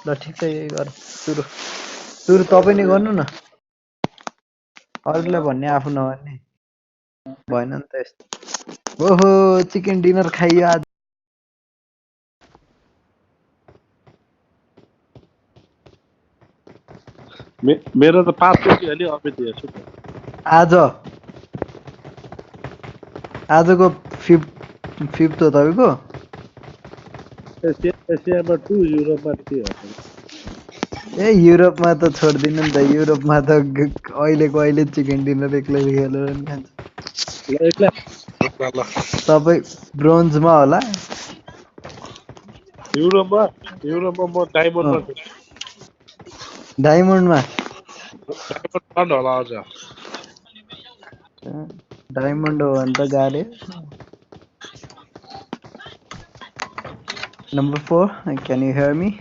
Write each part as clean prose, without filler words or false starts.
ल ठिक छ यही गर सुरु सुरु तपाईँ नै गर्नु न अरूलाई भन्ने आफू नभन्ने भएन नि त यस्तो ओहो चिकन डिनर खाइयो आज मेरो त 5 केजी अलि अमित हेर्छु त आज आजको फिफ्थ हो तपाईँको एसियामा 2 युरोपमा 3 हो ए युरोपमा त छोडिदिनु नि त युरोपमा त अहिलेको अहिले चिकन डिनर एक्लैले खेलेर नि खान्छ ल एक्लै ल तपाईँ ब्रोन्जमा होला युरोपमा म डायमन्डमा छु डायमन्डमा डायमन्ड होला अझ डायमन्ड हो भने त गाह्रै Number 4, can you hear me?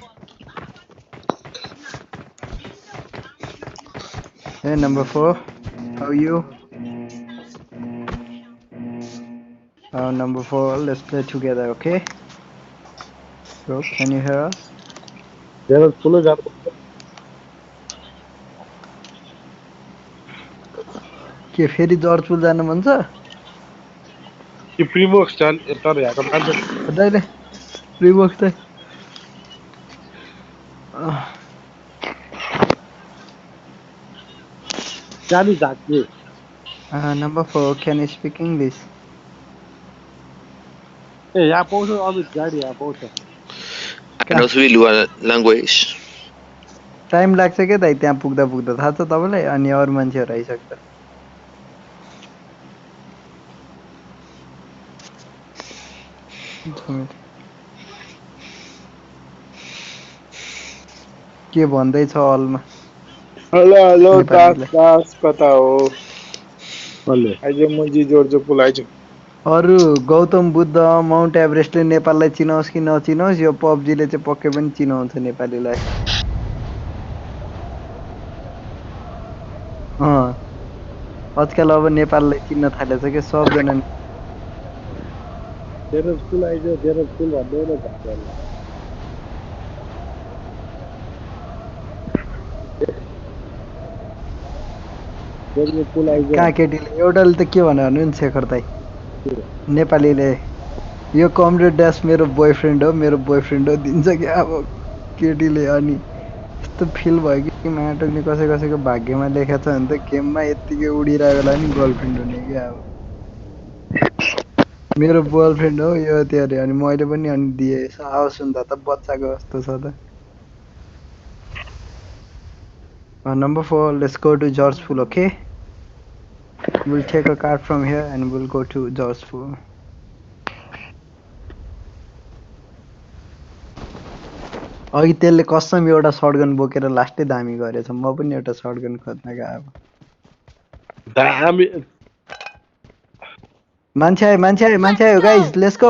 Hey, number 4, how are you? Number 4, let's play together, okay? Bro, can you hear us? धेरै ठुलो जानु के फेरि जर्जपुर जानु मन छ? कि प्रिमोक्स जान तर यहाँको मान्छे दाइले रिबोक्स त जानी झाक्ने Number 4, can you speak English? ए यहाँ पाउँछ अमित गाडी यहाँ पाउँछ I know three language. Time लाग्छ के दाइ त्यहाँ पुग्दा पुग्दा थाहा छ तपाईँलाई अनि अरू मान्छेहरू आइसक्छ के भन्दैछ हलमा हेलो हेलो नेपालीलाई। दास कता हो कसले आज मुजी जोड्छु पुलाइछु अरू गौतम बुद्ध माउन्ट एभरेस्टले नेपाललाई चिनाओस् कि नचिनाओस् यो पब्जीले चाहिँ पक्कै पनि चिनाउँछ नेपालीलाई आजकल अब नेपाललाई चिन्न थालेछ के सबजना धेरै स्कुल आइज धेरै स्कुल भन्दै न झाक्ने धेरै पुल आइज कहाँ केटीले एउटाले त के भन्यो भने नि शेखर दाइ नेपालीले यो कमरेड ड्यास मेरो बोयफ्रेन्ड हो दिन्छ कि अब केटीले अनि यस्तो फिल भयो कि माटोले कसै कसैको भाग्यमा लेखेको छ भने त गेममा यत्तिकै उडिरहेको बेला नि गर्लफ्रेन्ड हुने कि अब मेरो बोयफ्रेन्ड हो यो त्यो अरे अनि मैले पनि अनि दिएँ आओस् सुन्दा त बच्चाको जस्तो छ त Number 4, let's go to Georgetown, okay? We'll take a car from here and we'll go to Georgetown. अघि त्यसले कसम एउटा सर्टगन बोकेर लास्टै दामी गरेछ म पनि एउटा सर्टगन खोज्न गएको दामी मान्छे आयो guys let's go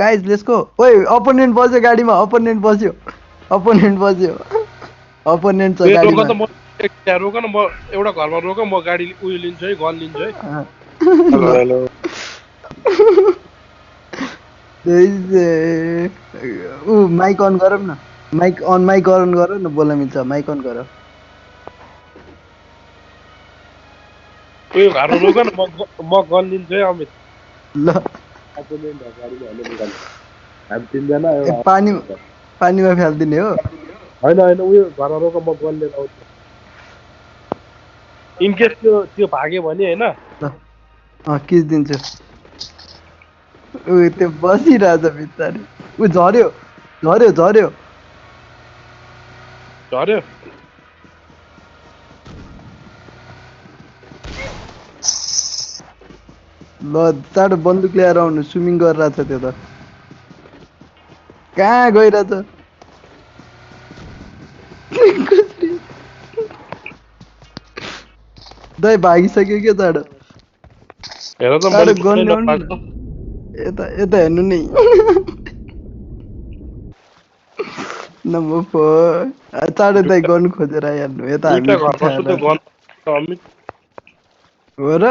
guys let's go ओइ अपोनेन्ट बस्यो गाडीमा अपोनेन्ट बस्यो अपोनेन्ट छ गाडीमा रोक त म त्यहाँ रोक न म एउटा घरमा रोक म गाडी उयो लिन्छु है गन लिन्छु है हेलो हेलो माइक अन गरौँ न माइक अन गर न बोल्न मिल्छ माइक अन गर उयो घरमा रोक न म गन लिन्छु है अमित ल अपोनेन्ट गाडीमा हाल्नु निकाल्नु हामी तिनजना एउटा पानीमा फ्याल्दिने हो होइन उयो घरमा रोक म गन लिएर आउँछु इनकेस त्यो भाग्यो भने होइन ल किच्दिन्छु ऊ त्यो बसिरहेछ बिस्तारै ऊ झर्यो झर्यो ल चाँडो बन्दुक ल्याएर आउनु स्विमिङ गरिरहेछ त्यो त कहाँ गइरहेछ दाइ भागिसक्यो के चाँडो हेर त चाँडो गन ल्याउनु न यता हेर्नु नि नम्बर 4 चाँडो दाइ गन खोजेर आइहाल्नु यता हामी घरमा छु त्यो गन अमित हो र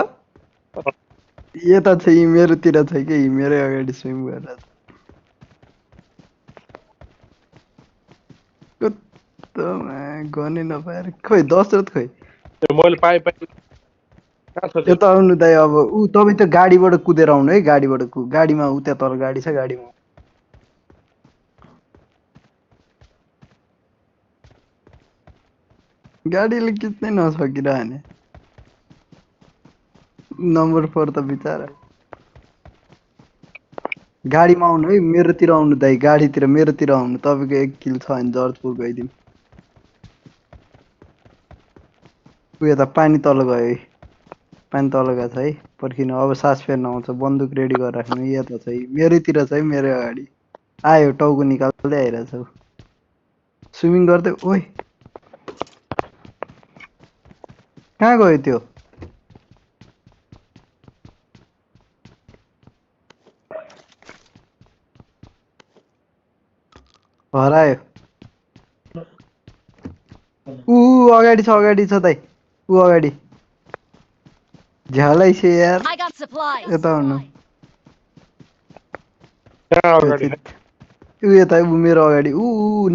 यता छ यी मेरोतिर छ कि मेरै अगाडि स्विम गरिरहेछ कुत्तोमा गनै नपाएर खोइ दशरथ खोइ मैले पाएँ कहाँ छ त्यो? यता आउनु दाइ अब तपाईँ त गाडीबाट कुदेर आउनु है गाडीबाट गाडीमा उता तल गाडी छ गाडीमा गाडीले किच्नै नसकिरहने नम्बर 4 त बिचारा गाडीमा आउनु है मेरोतिर आउनु दाइ गाडीतिर मेरोतिर आउनु तपाईँको 1 किल छ भने जर्जपुर गइदिउँ ऊ यता पानी तल गयो है पानी तल गएको छ है पर्खिनु अब सास फेर्न आउँछ बन्दुक रेडी गरेर राख्नु यता छ है मेरैतिर छ है मेरो अगाडि आयो टाउको निकाल्दै आइरहेछ ऊ स्विमिङ गर्दै ओइ कहाँ गयो त्यो हरायो अगाडि छ दाइ ऊ अगाडि झ्यालै छ यार I got supplies. यता आउनु कहाँ अगाडि? ऊ यता ऊ मेरो अगाडि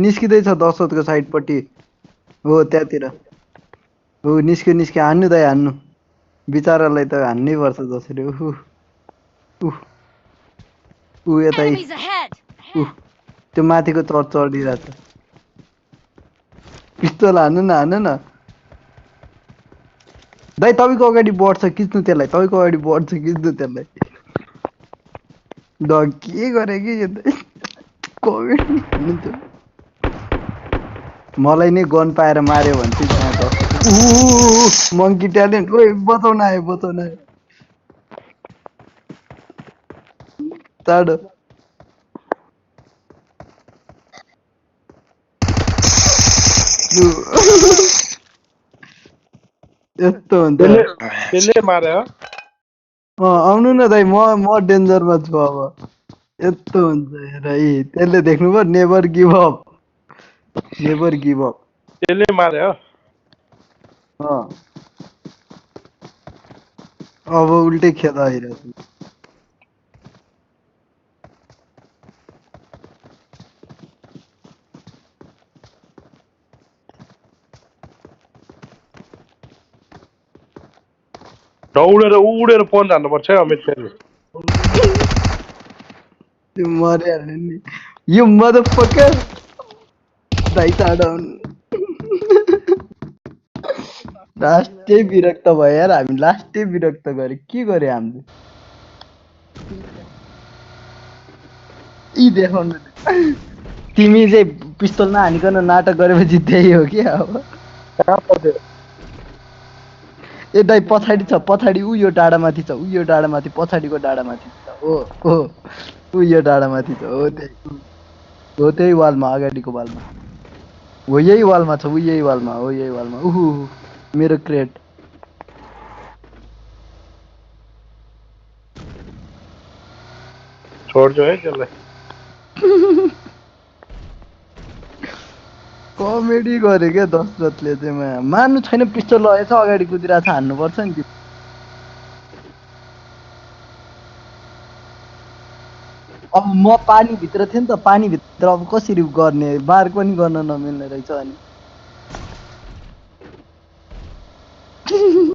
निस्किँदैछ दशरथको साइडपट्टि हो त्यहाँतिर हो निस्क्यो हान्नु दाइ हान्नु बिचारालाई त हान्नै पर्छ जसरी ऊ यतै Enemies ahead. त्यो माथिको चढिरहेछ पिस्तोल हान्नु न दाइ तपाईँको अगाडि बढ्छ खिच्नु त्यसलाई तपाईँको अगाडि बढ्छ खिच्नु त्यसलाई के गरे कि यो कमेडी हुनुहुन्थ्यो मलाई नै गन पाएर मार्यो भने चाहिँ मङ्की ट्यालेन्ट ओइ बचाउन आयो चाँडो यस्तो हुन्छ त्यसले मारे हो? आउनु न दाइ म डेन्जरमा छु अब यस्तो हुन्छ हेर है त्यसले देख्नुभयो नेभर गिभ अप त्यसले मारे हो? अब उल्टै खेदा आइरहेछ दौडेर उडेर पन हान्नुपर्छ है अमित फेरि त्यो मरिहाल्यो नि यो मदरफकर दाइ चाँडो लास्टै विरक्त भयो यार हामी लास्टै विरक्त गरे के गरे हामीले देखाउनु तिमी चाहिँ पिस्तोल नहानिकन नाटक गरेपछि त्यही हो कि अब कहाँ पर्थ्यो? ए दाइ पछाडि छ पछाडि यो डाँडामाथि छ यो डाँडामाथि पछाडिको डाँडामाथि छ यो डाँडामाथि छ हो त्यही वालमा अगाडिको वालमा हो यही वालमा छ यही वालमा मेरो क्रेट छोड्छु है त्यसलाई कमेडी गरे क्या दशरथले चाहिँ मान्नु छैन पिस्टल लगेछ अगाडि कुदिरहेछ हान्नुपर्छ नि अब म पानीभित्र थिएँ नि त पानीभित्र अब कसरी गर्ने बार पनि गर्न नमिल्ने रहेछ अनि